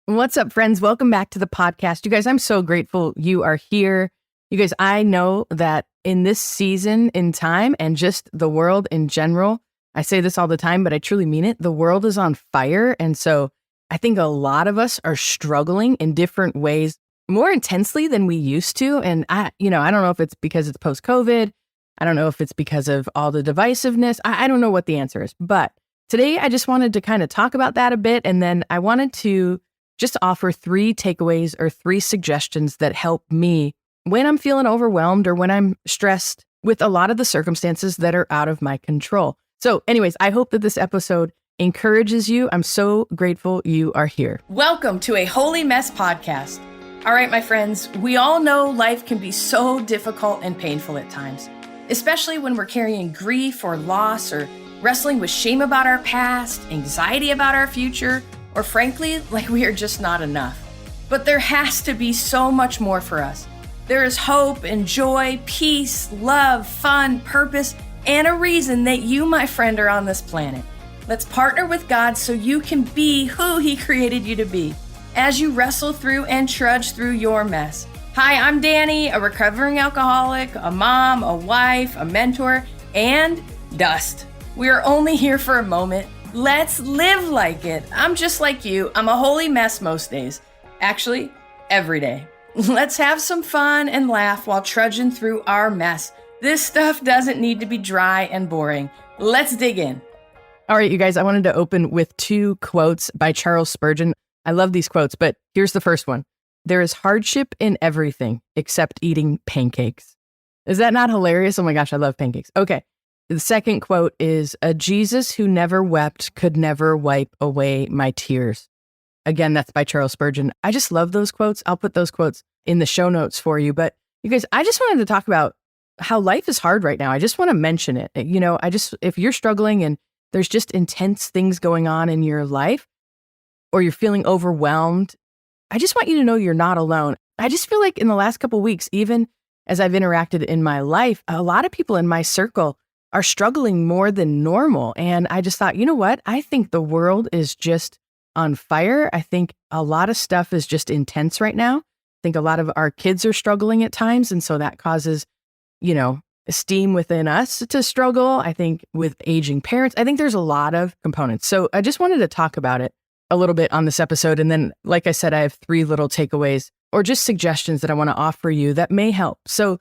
What's up, friends? Welcome back to the podcast. You guys, I'm so grateful you are here. You guys, I know that in this season in time and just the world in general, I say this all the time, but I truly mean it. The world is on fire. And so I think a lot of us are struggling in different ways more intensely than we used to. And I don't know if it's because it's post-COVID. I don't know if it's because of all the divisiveness. I don't know what the answer is. But today I just wanted to kind of talk about that a bit. And then I wanted to just offer 3 takeaways or 3 suggestions that help me when I'm feeling overwhelmed or when I'm stressed with a lot of the circumstances that are out of my control. So anyways, I hope that this episode encourages you. I'm so grateful you are here. Welcome to a Holy Mess podcast. All right, my friends, we all know life can be so difficult and painful at times, especially when we're carrying grief or loss or wrestling with shame about our past, anxiety about our future, or frankly, like we are just not enough. But there has to be so much more for us. There is hope and joy, peace, love, fun, purpose, and a reason that you, my friend, are on this planet. Let's partner with God so you can be who He created you to be as you wrestle through and trudge through your mess. Hi, I'm Dani, a recovering alcoholic, a mom, a wife, a mentor, and dust. We are only here for a moment. Let's live like it. I'm just like you. I'm a holy mess most days. Actually, every day. Let's have some fun and laugh while trudging through our mess. This stuff doesn't need to be dry and boring. Let's dig in. All right, you guys, I wanted to open with 2 quotes by Charles Spurgeon. I love these quotes, but here's the first one. There is hardship in everything except eating pancakes. Is that not hilarious? Oh my gosh, I love pancakes. Okay. The second quote is, a Jesus who never wept could never wipe away my tears. Again, that's by Charles Spurgeon. I just love those quotes. I'll put those quotes in the show notes for you. But you guys, I just wanted to talk about how life is hard right now. I just want to mention it. If you're struggling and there's just intense things going on in your life, or you're feeling overwhelmed, I just want you to know you're not alone. I just feel like in the last couple of weeks, even as I've interacted in my life, a lot of people in my circle are struggling more than normal. And I just thought, you know what? I think the world is just on fire. I think a lot of stuff is just intense right now. I think a lot of our kids are struggling at times. And so that causes, esteem within us to struggle. I think with aging parents, I think there's a lot of components. So I just wanted to talk about it a little bit on this episode. And then, like I said, I have 3 little takeaways or just suggestions that I want to offer you that may help. So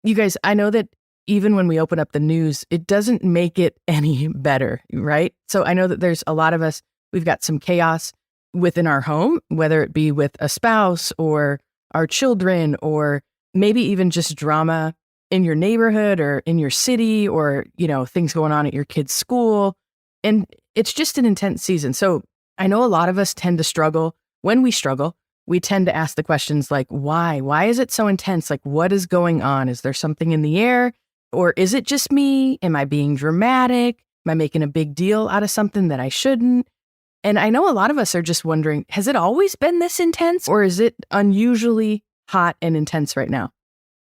you guys, I know that even when we open up the news, it doesn't make it any better, right? So I know that there's a lot of us, we've got some chaos within our home, whether it be with a spouse or our children, or maybe even just drama in your neighborhood or in your city, or, things going on at your kid's school. And it's just an intense season. So I know a lot of us tend to struggle. When we struggle, we tend to ask the questions like, why? Why is it so intense? Like, what is going on? Is there something in the air? Or is it just me? Am I being dramatic? Am I making a big deal out of something that I shouldn't? And I know a lot of us are just wondering, has it always been this intense, or is it unusually hot and intense right now?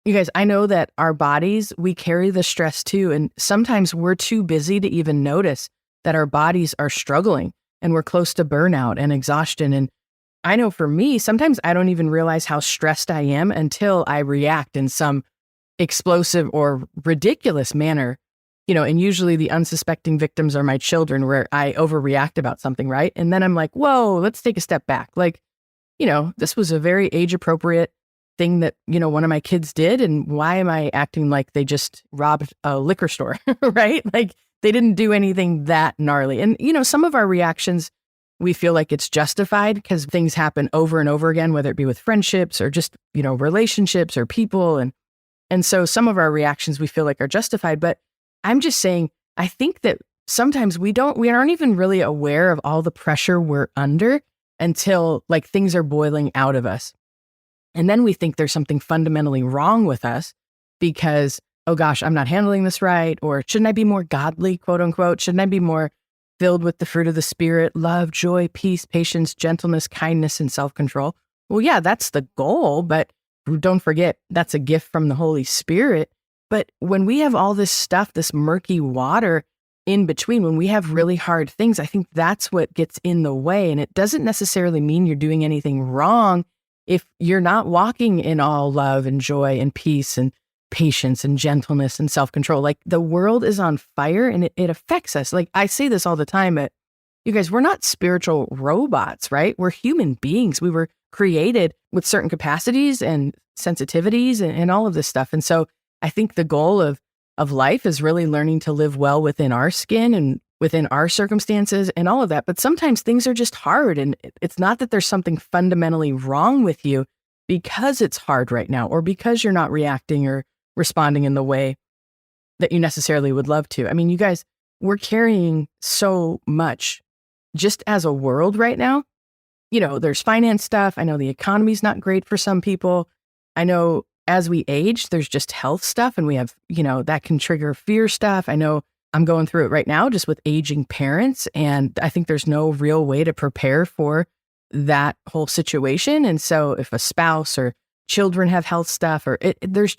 You guys, I know that our bodies, we carry the stress too. And sometimes we're too busy to even notice that our bodies are struggling and we're close to burnout and exhaustion. And I know for me, sometimes I don't even realize how stressed I am until I react in some explosive or ridiculous manner, and usually the unsuspecting victims are my children, where I overreact about something, right? And then I'm like, whoa, let's take a step back. Like, this was a very age appropriate thing that, one of my kids did. And why am I acting like they just robbed a liquor store, right? Like they didn't do anything that gnarly. And, some of our reactions, we feel like it's justified because things happen over and over again, whether it be with friendships or just, relationships or people. And so some of our reactions we feel like are justified, but I'm just saying, I think that sometimes we aren't even really aware of all the pressure we're under until like things are boiling out of us. And then we think there's something fundamentally wrong with us because, oh gosh, I'm not handling this right. Or shouldn't I be more godly, quote unquote? Shouldn't I be more filled with the fruit of the Spirit, love, joy, peace, patience, gentleness, kindness, and self-control? Well, yeah, that's the goal, but don't forget, that's a gift from the Holy Spirit. But when we have all this stuff, this murky water, in between, when we have really hard things, I think that's what gets in the way. And it doesn't necessarily mean you're doing anything wrong if you're not walking in all love and joy and peace and patience and gentleness and self-control. Like, the world is on fire and it affects us. Like, I say this all the time, but you guys, we're not spiritual robots, right? We're human beings. We were created with certain capacities and sensitivities and all of this stuff. And so I think the goal of life is really learning to live well within our skin and within our circumstances and all of that. But sometimes things are just hard. And it's not that there's something fundamentally wrong with you because it's hard right now, or because you're not reacting or responding in the way that you necessarily would love to. I mean, you guys, we're carrying so much just as a world right now. You know, there's finance stuff. I know the economy's not great for some people. I know as we age, there's just health stuff, and we have, that can trigger fear stuff. I know I'm going through it right now just with aging parents, and I think there's no real way to prepare for that whole situation. And so if a spouse or children have health stuff, or there's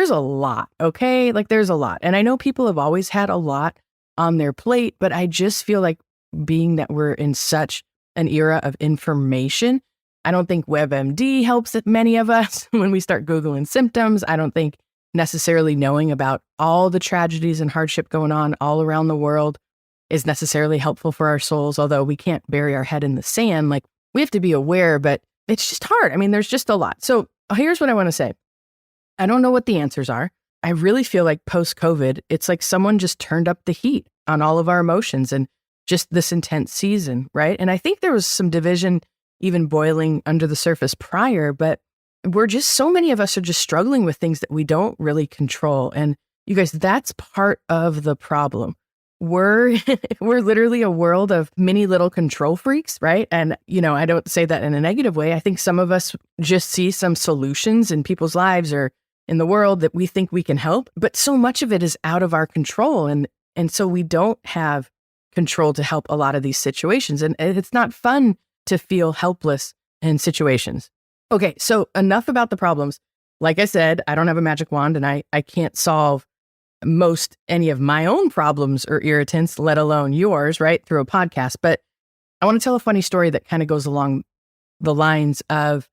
a lot, okay? Like, there's a lot. And I know people have always had a lot on their plate, but I just feel like, being that we're in such an era of information, I don't think WebMD helps many of us when we start Googling symptoms. I don't think necessarily knowing about all the tragedies and hardship going on all around the world is necessarily helpful for our souls, although we can't bury our head in the sand. Like, we have to be aware, but it's just hard. I mean, there's just a lot. So here's what I want to say. I don't know what the answers are. I really feel like post-COVID, it's like someone just turned up the heat on all of our emotions and just this intense season, right? And I think there was some division even boiling under the surface prior, but so many of us are just struggling with things that we don't really control. And you guys, that's part of the problem. We're literally a world of many little control freaks, right? And, I don't say that in a negative way. I think some of us just see some solutions in people's lives or in the world that we think we can help, but so much of it is out of our control. And so we don't have control to help a lot of these situations. And it's not fun to feel helpless in situations. Okay, so enough about the problems. Like I said, I don't have a magic wand, and I can't solve any of my own problems or irritants, let alone yours, right, through a podcast. But I want to tell a funny story that kind of goes along the lines of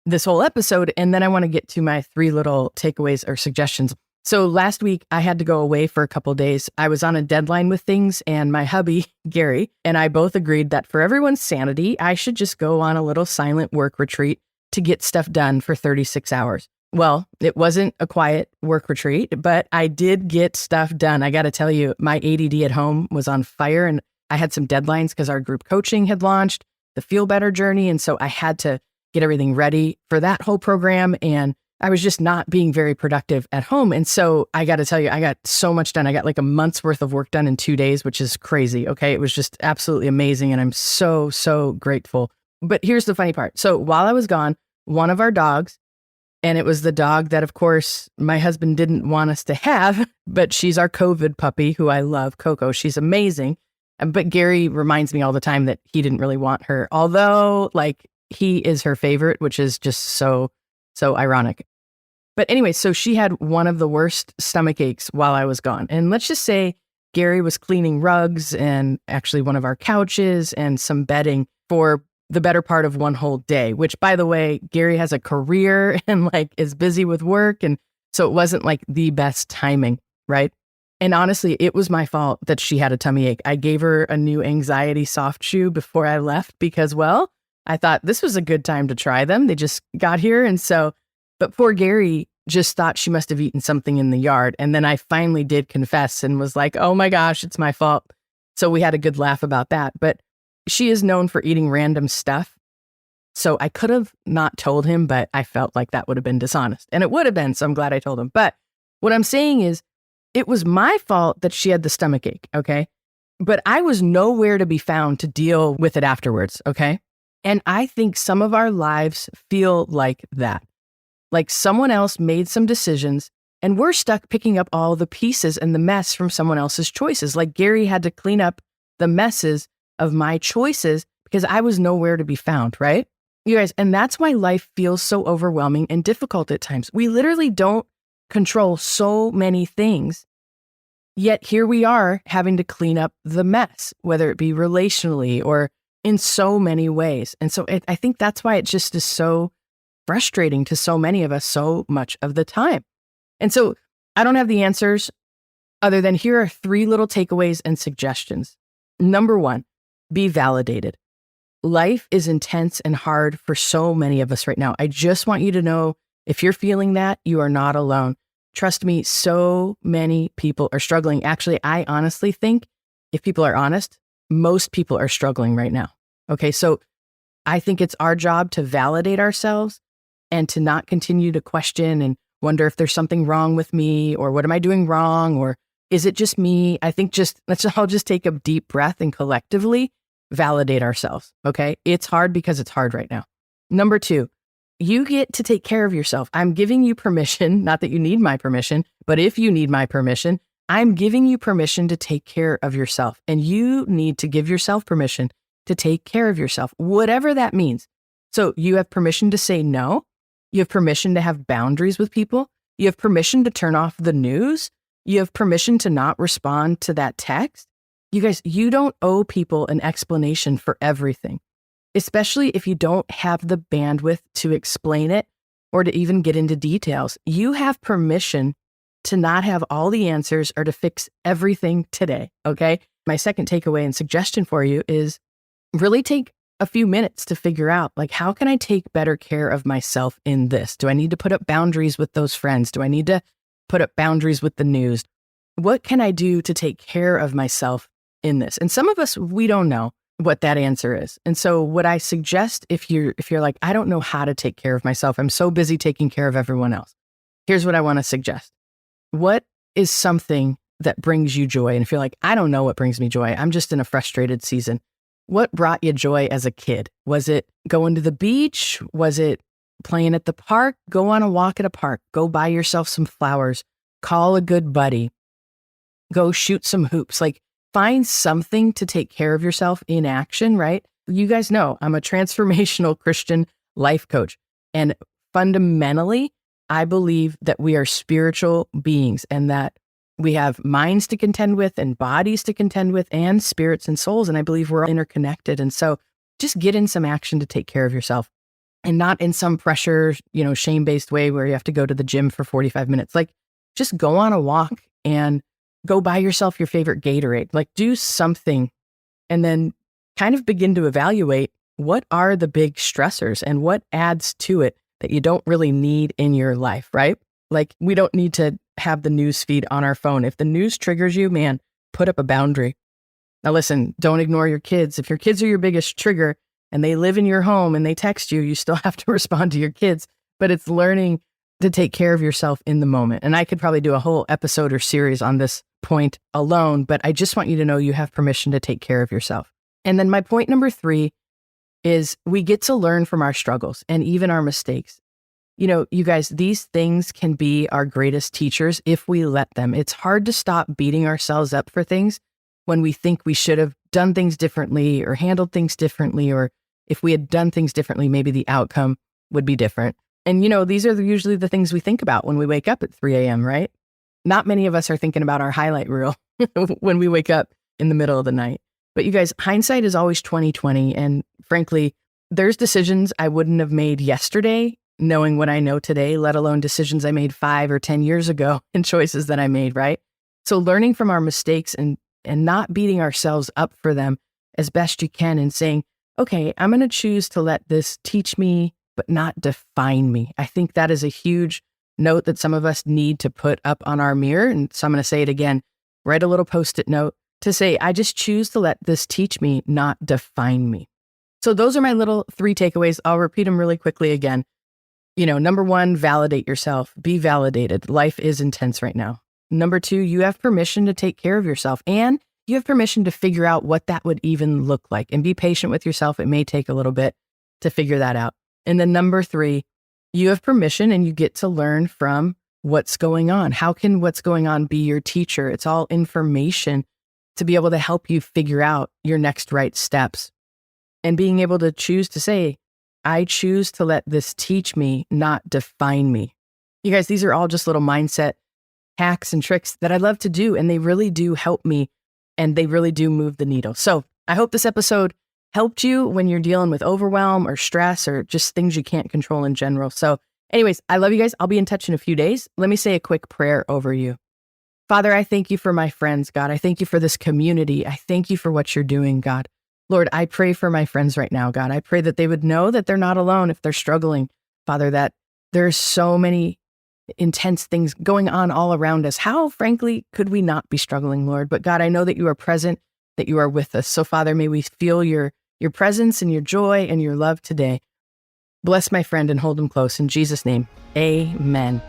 this whole episode. And then I want to get to my 3 little takeaways or suggestions. So last week I had to go away for a couple of days. I was on a deadline with things, and my hubby, Gary, and I both agreed that for everyone's sanity, I should just go on a little silent work retreat to get stuff done for 36 hours. Well, it wasn't a quiet work retreat, but I did get stuff done. I got to tell you, my ADD at home was on fire, and I had some deadlines because our group coaching had launched, the Feel Better journey. And so I had to get everything ready for that whole program. And I was just not being very productive at home. And so I got to tell you, I got so much done. I got like a month's worth of work done in 2 days, which is crazy. Okay. It was just absolutely amazing. And I'm so, so grateful. But here's the funny part. So while I was gone, one of our dogs, and it was the dog that, of course, my husband didn't want us to have, but she's our COVID puppy who I love, Coco. She's amazing. But Gary reminds me all the time that he didn't really want her, although like he is her favorite, which is just so ironic. But anyway, so she had one of the worst stomach aches while I was gone. And let's just say Gary was cleaning rugs and actually one of our couches and some bedding for the better part of one whole day, which, by the way, Gary has a career and like is busy with work. And so it wasn't like the best timing, right? And honestly, it was my fault that she had a tummy ache. I gave her a new anxiety soft chew before I left because, well, I thought this was a good time to try them. They just got here. And so, but poor Gary just thought she must have eaten something in the yard. And then I finally did confess and was like, oh my gosh, it's my fault. So we had a good laugh about that. But she is known for eating random stuff. So I could have not told him, but I felt like that would have been dishonest. And it would have been, so I'm glad I told him. But what I'm saying is, it was my fault that she had the stomach ache, okay? But I was nowhere to be found to deal with it afterwards, okay? And I think some of our lives feel like that. Like someone else made some decisions and we're stuck picking up all the pieces and the mess from someone else's choices. Like Gary had to clean up the messes of my choices because I was nowhere to be found, right? You guys, and that's why life feels so overwhelming and difficult at times. We literally don't control so many things, Yet here we are having to clean up the mess, whether it be relationally or in so many ways. And so I think that's why it just is so frustrating to so many of us so much of the time. And so I don't have the answers other than here are 3 little takeaways and suggestions. Number 1, be validated. Life is intense and hard for so many of us right now. I just want you to know if you're feeling that, you are not alone. Trust me, so many people are struggling. Actually, I honestly think if people are honest, most people are struggling right now. Okay, so I think it's our job to validate ourselves and to not continue to question and wonder if there's something wrong with me or what am I doing wrong or is it just me? I think let's all just take a deep breath and collectively validate ourselves. Okay, it's hard because it's hard right now. Number 2, you get to take care of yourself. I'm giving you permission, not that you need my permission, but if you need my permission, I'm giving you permission to take care of yourself. And you need to give yourself permission to take care of yourself, whatever that means. So you have permission to say no. You have permission to have boundaries with people. You have permission to turn off the news. You have permission to not respond to that text. You guys, you don't owe people an explanation for everything, especially if you don't have the bandwidth to explain it or to even get into details. You have permission to not have all the answers or to fix everything today, okay? My second takeaway and suggestion for you is really take a few minutes to figure out, like, how can I take better care of myself in this? Do I need to put up boundaries with those friends? Do I need to put up boundaries with the news? What can I do to take care of myself in this? And some of us, we don't know what that answer is. And so what I suggest, if you're like, I don't know how to take care of myself, I'm so busy taking care of everyone else. Here's what I want to suggest. What is something that brings you joy? And if you're like, I don't know what brings me joy, I'm just in a frustrated season. What brought you joy as a kid? Was it going to the beach? Was it playing at the park? Go on a walk at a park. Go buy yourself some flowers. Call a good buddy. Go shoot some hoops. Like, find something to take care of yourself in action, right? You guys know I'm a transformational Christian life coach. And fundamentally, I believe that we are spiritual beings and that we have minds to contend with and bodies to contend with and spirits and souls. And I believe we're all interconnected. And so just get in some action to take care of yourself and not in some pressure, shame-based way where you have to go to the gym for 45 minutes. Like, just go on a walk and go buy yourself your favorite Gatorade. Like, do something and then kind of begin to evaluate what are the big stressors and what adds to it that you don't really need in your life, right? Like, we don't need to have the news feed on our phone. If the news triggers you, man, put up a boundary. Now listen, don't ignore your kids. If your kids are your biggest trigger and they live in your home and they text you, you still have to respond to your kids. But it's learning to take care of yourself in the moment. And I could probably do a whole episode or series on this point alone, but I just want you to know you have permission to take care of yourself. And then my point number 3 is we get to learn from our struggles and even our mistakes. You guys, these things can be our greatest teachers if we let them. It's hard to stop beating ourselves up for things when we think we should have done things differently or handled things differently, or if we had done things differently, maybe the outcome would be different. And these are usually the things we think about when we wake up at 3 a.m., right? Not many of us are thinking about our highlight reel when we wake up in the middle of the night. But you guys, hindsight is always 20/20. And frankly, there's decisions I wouldn't have made yesterday knowing what I know today, let alone decisions I made 5 or 10 years ago and choices that I made, right? So learning from our mistakes and not beating ourselves up for them as best you can and saying, okay, I'm going to choose to let this teach me, but not define me. I think that is a huge note that some of us need to put up on our mirror. And so I'm going to say it again, write a little Post-it note to say, I just choose to let this teach me, not define me. So those are my little 3 takeaways. I'll repeat them really quickly again. Number 1, validate yourself. Be validated. Life is intense right now. Number 2, you have permission to take care of yourself and you have permission to figure out what that would even look like and be patient with yourself. It may take a little bit to figure that out. And then number 3, you have permission and you get to learn from what's going on. How can what's going on be your teacher? It's all information to be able to help you figure out your next right steps and being able to choose to say, I choose to let this teach me, not define me. You guys, these are all just little mindset hacks and tricks that I love to do, and they really do help me, and they really do move the needle. So I hope this episode helped you when you're dealing with overwhelm or stress or just things you can't control in general. So anyways, I love you guys. I'll be in touch in a few days. Let me say a quick prayer over you. Father, I thank you for my friends, God. I thank you for this community. I thank you for what you're doing, God. Lord, I pray for my friends right now, God. I pray that they would know that they're not alone if they're struggling, Father, that there's so many intense things going on all around us. How, frankly, could we not be struggling, Lord? But God, I know that you are present, that you are with us. So, Father, may we feel your presence and your joy and your love today. Bless my friend and hold him close. In Jesus' name, amen.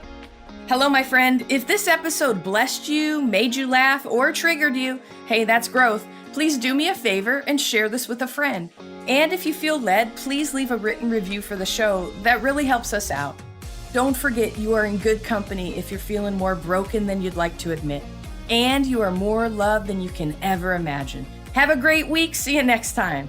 Hello, my friend. If this episode blessed you, made you laugh, or triggered you, hey, that's growth. Please do me a favor and share this with a friend. And if you feel led, please leave a written review for the show. That really helps us out. Don't forget you are in good company if you're feeling more broken than you'd like to admit. And you are more loved than you can ever imagine. Have a great week. See you next time.